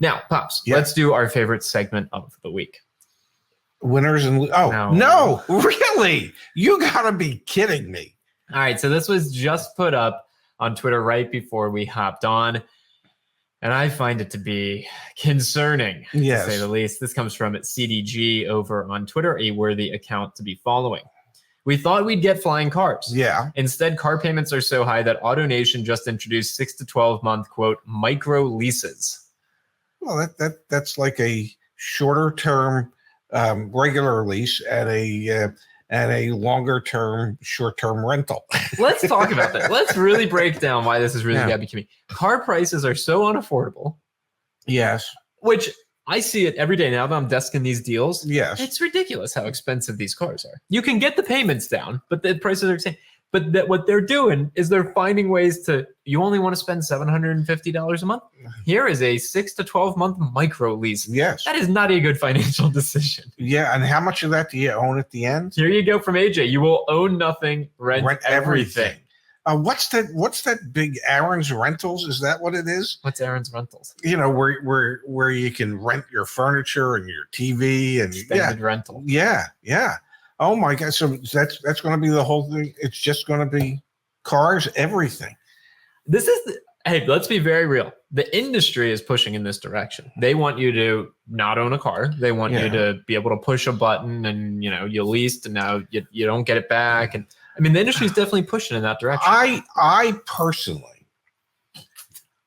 Now, Pops, let's do our favorite segment of the week. Winners and no, really? You gotta be kidding me. All right, so this was just put up on Twitter right before we hopped on, and I find it to be concerning, to say the least. This comes from CDG over on Twitter, a worthy account to be following. We thought we'd get flying cars. Yeah. Instead, car payments are so high that AutoNation just introduced 6 to 12 month, quote, micro-leases. Well, that's like a shorter term regular lease and a longer term short term rental. Let's talk about that. Let's really break down why this is really got to be. Car prices are so unaffordable. Yes. Which I see it every day now that I'm desking these deals. Yes. It's ridiculous how expensive these cars are. You can get the payments down, but the prices are insane. But what they're doing is they're finding ways to, you only want to spend $750 a month? Here is a 6 to 12 month micro lease. Yes. That is not a good financial decision. Yeah. And how much of that do you own at the end? Here you go from AJ. You will own nothing, rent everything. What's that big Aaron's Rentals? Is that what it is? What's Aaron's Rentals? You know, where you can rent your furniture and your TV and extended rental. Yeah. Yeah. Oh my God. So that's going to be the whole thing. It's just going to be cars, everything. Hey, let's be very real. The industry is pushing in this direction. They want you to not own a car. They want you to be able to push a button and, you leased and now you don't get it back. And I mean, the industry is definitely pushing in that direction. I personally,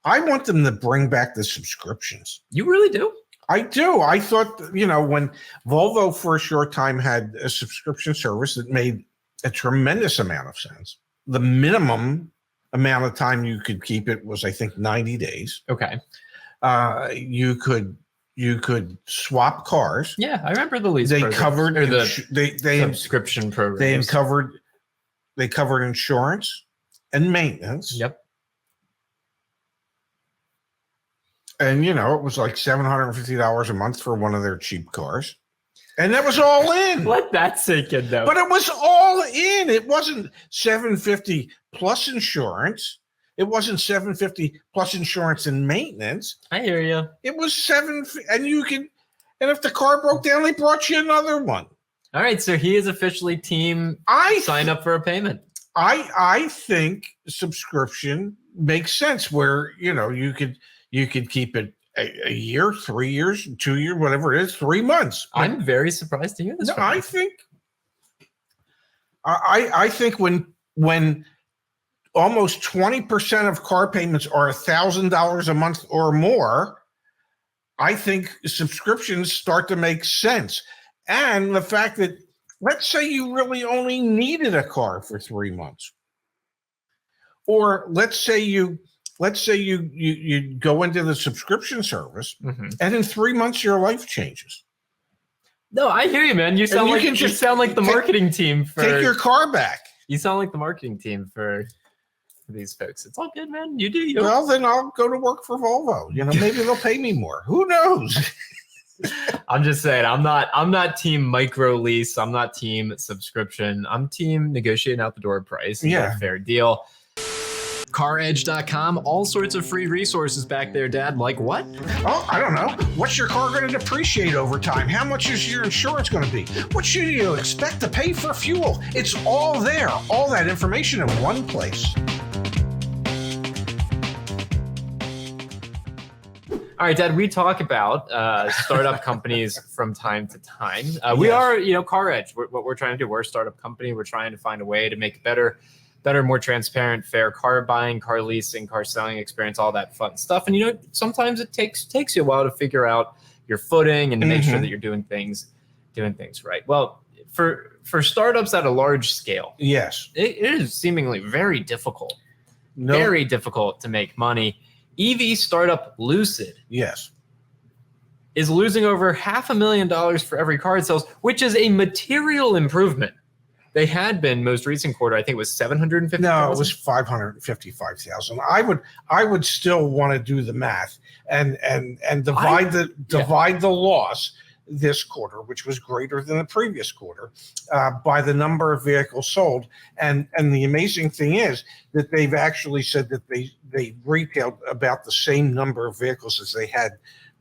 I want them to bring back the subscriptions. You really do? I do. I thought, when Volvo for a short time had a subscription service that made a tremendous amount of sense. The minimum amount of time you could keep it was, I think, 90 days. Okay. You could swap cars. Yeah, I remember the lease. They covered or the subscription program. They covered insurance and maintenance. Yep. And, it was like $750 a month for one of their cheap cars. And that was all in. Let that sink in, though. But it was all in. It wasn't $750 plus insurance. It wasn't $750 plus insurance and maintenance. I hear you. It was $750. And if the car broke down, they brought you another one. All right. So he is officially team sign up for a payment. I think subscription makes sense where, you could keep it a year, 3 years, 2 years, whatever it is, 3 months. I'm very surprised to hear this. No, I think when almost 20% of car payments are $1,000 a month or more, I think subscriptions start to make sense. And the fact that, let's say you really only needed a car for 3 months, or let's say you go into the subscription service, and in 3 months your life changes. No, I hear you, man. You sound like the marketing team for take your car back. You sound like the marketing team for these folks. It's all good, man. You do you. Well, then I'll go to work for Volvo. Maybe they'll pay me more. Who knows? I'm just saying, I'm not team micro lease. I'm not team subscription. I'm team negotiating out the door price. Yeah, fair deal. CarEdge.com, all sorts of free resources back there, Dad. Like what? Oh, I don't know. What's your car going to depreciate over time? How much is your insurance going to be? What should you expect to pay for fuel? It's all there. All that information in one place. All right, Dad, we talk about startup companies from time to time. We are, CarEdge. What we're trying to do, we're a startup company. We're trying to find a way to make better, more transparent, fair car buying, car leasing, car selling experience, all that fun stuff. And, sometimes it takes you a while to figure out your footing and to make sure that you're doing things right. Well, for startups at a large scale, yes, it is seemingly very difficult to make money. EV startup Lucid, yes, is losing over $500,000 for every car it sells, which is a material improvement. They had been most recent quarter, I think it was $750,000. No, it was $555,000. I would still want to do the math and divide the loss this quarter, which was greater than the previous quarter, by the number of vehicles sold. And the amazing thing is that they've actually said that they retailed about the same number of vehicles as they had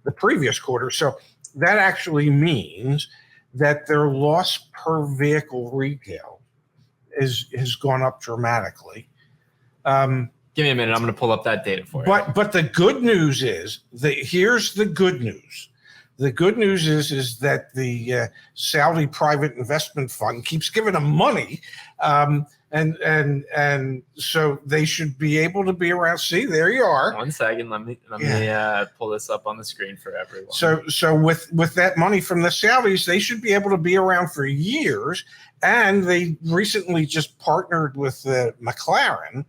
the previous quarter. So that actually means that their loss per vehicle retail has gone up dramatically. Give me a minute. I'm going to pull up that data for you. But the good news is here's the good news. The good news is that the Saudi private investment fund keeps giving them money, and so they should be able to be around. See, there you are. 1 second. Let me pull this up on the screen for everyone. So with that money from the Saudis, they should be able to be around for years. And they recently just partnered with McLaren.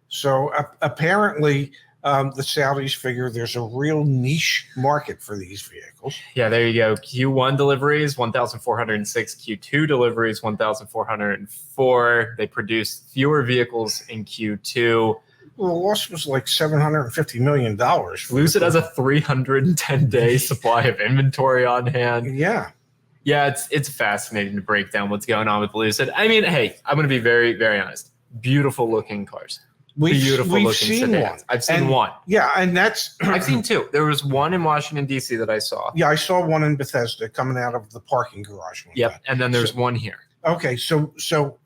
So apparently, the Saudis figure there's a real niche market for these vehicles. Yeah, there you go. Q1 deliveries, 1,406. Q2 deliveries, 1,404. They produced fewer vehicles in Q2. Well, the loss was like $750 million. Lucid has a 310-day supply of inventory on hand. Yeah. Yeah, it's fascinating to break down what's going on with Lucid. I mean, hey, I'm going to be very, very honest. Beautiful looking cars. Beautiful looking sedans. I've seen one. Yeah, and that's I've seen two. There was one in Washington, D.C. that I saw. Yeah, I saw one in Bethesda coming out of the parking garage. Yep, and then there's one here. Okay, so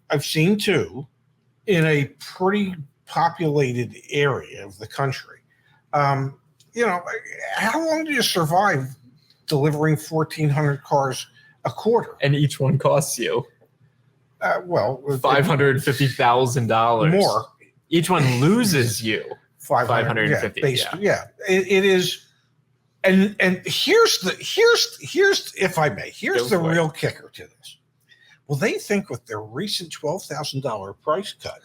I've seen two in a pretty populated area of the country. How long do you survive delivering 1,400 cars a quarter? And each one costs you $550,000 more. Each one loses you 550. Yeah, it is. And here's if I may, here's the real kicker to this. Well, they think with their recent $12,000 price cut,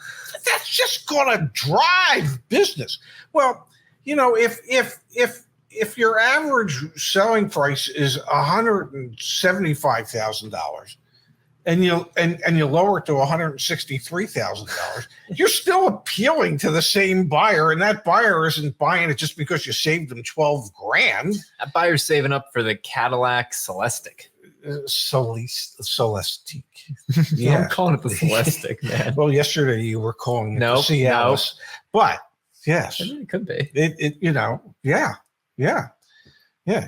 that's just going to drive business. Well, if your average selling price is $175,000 and you lower it to $163,000, you're still appealing to the same buyer, and that buyer isn't buying it just because you saved them $12,000. That buyer's saving up for the Cadillac Celestiq. Celestiq. Yeah, I'm calling it the Celestiq, man. Well, yesterday you were calling it the Cialis, but yes, I mean, it could be. Yeah.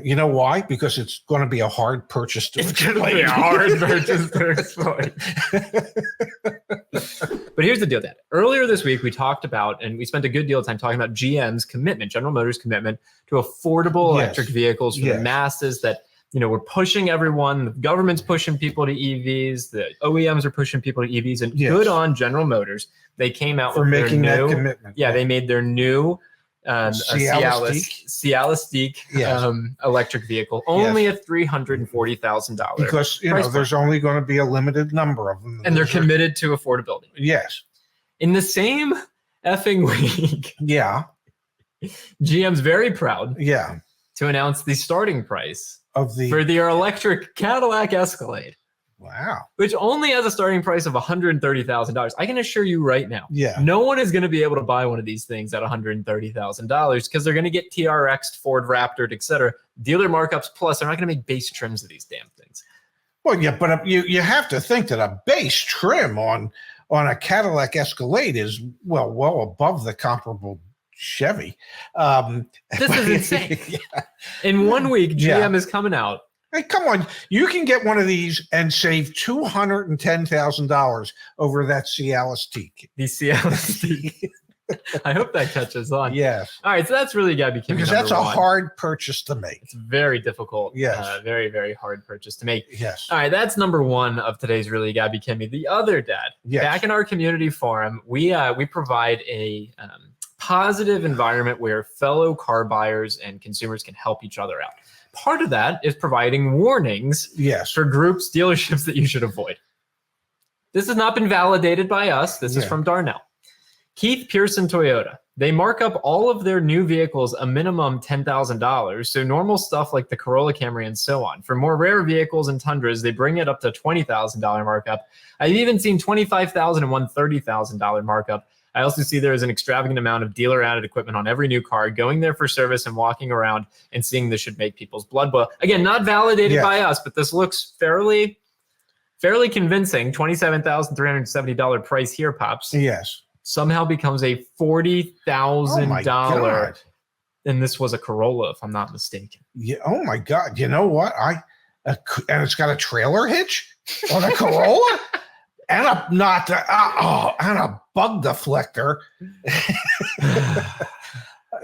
You know why? Because it's going to be a hard purchase to explain. It's going to be a hard purchase to explain. But here's the deal, Dad. Earlier this week, we talked about, and we spent a good deal of time talking about GM's commitment, General Motors' commitment to affordable electric vehicles for the masses that, we're pushing everyone. The government's pushing people to EVs. The OEMs are pushing people to EVs. And good on General Motors. They came out for making that commitment. Yeah, they made their new Cialis electric vehicle only at $340,000 because there's only going to be a limited number of them, and they're committed to affordability. Yes, in the same effing week, GM's very proud, to announce the starting price for their electric Cadillac Escalade. Wow. Which only has a starting price of $130,000. I can assure you right now, no one is going to be able to buy one of these things at $130,000 because they're going to get TRX'd, Ford Raptored, etc. Dealer markups plus. They're not going to make base trims of these damn things. Well, yeah, but you have to think that a base trim on a Cadillac Escalade is well above the comparable Chevy. This is insane. In 1 week, GM is coming out. Hey, come on. You can get one of these and save $210,000 over that Celestiq. The Celestiq. I hope that catches on. Yes. All right. So that's really got to be because that's a hard purchase to make. It's very difficult. Yes. Very, very hard purchase to make. Yes. All right. That's number one of today's Really Gotta Be Kimmy. The other, Dad, back in our community forum, we provide a positive environment where fellow car buyers and consumers can help each other out. Part of that is providing warnings for groups, dealerships that you should avoid. This has not been validated by us. This is from Darnell. Keith Pearson Toyota. They mark up all of their new vehicles a minimum $10,000. So normal stuff like the Corolla Camry and so on. For more rare vehicles and Tundras, they bring it up to $20,000 markup. I've even seen $25,000 and $30,000 markup I also see there is an extravagant amount of dealer-added equipment on every new car. Going there for service and walking around and seeing this should make people's blood boil. Again, not validated by us, but this looks fairly convincing. $27,370 price here, Pops. Yes. Somehow becomes a $40,000. And this was a Corolla, if I'm not mistaken. Yeah. Oh my God. You know what? And it's got a trailer hitch on a Corolla and a bug deflector.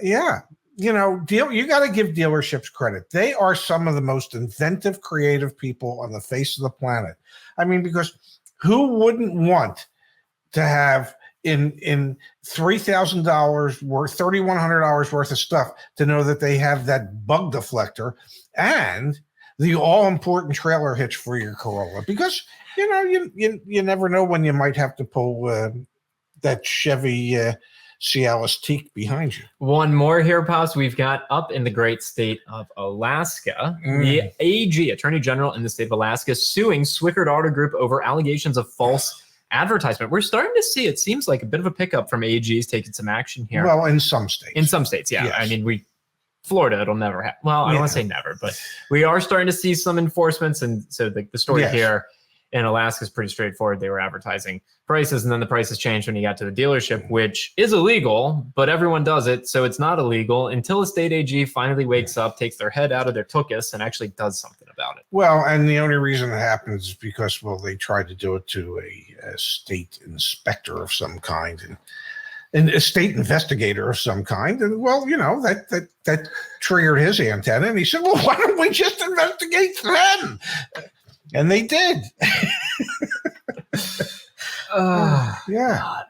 Yeah. You know, you got to give dealerships credit. They are some of the most inventive, creative people on the face of the planet. I mean, because who wouldn't want to have in $3,000 worth, $3,100 worth of stuff to know that they have that bug deflector and the all-important trailer hitch for your Corolla? Because you never know when you might have to pull that Chevy Cialis Teak behind you. One more here, Pops. We've got up in the great state of Alaska, the AG, Attorney General in the state of Alaska, suing Swickard Auto Group over allegations of false advertisement. We're starting to see, it seems like, a bit of a pickup from AGs taking some action here. Well, in some states. In some states, yeah. Yes. I mean, Florida, it'll never happen. Well, I don't want to say never, but we are starting to see some enforcements. And so the story here in Alaska is pretty straightforward. They were advertising prices, and then the prices changed when you got to the dealership, which is illegal, but everyone does it. So it's not illegal until a state AG finally wakes up, takes their head out of their tuchus, and actually does something about it. Well, and the only reason it happens is because, they tried to do it to a state inspector of some kind and a state investigator of some kind. And that triggered his antenna. And he said, well, why don't we just investigate them? And they did. Yeah. God.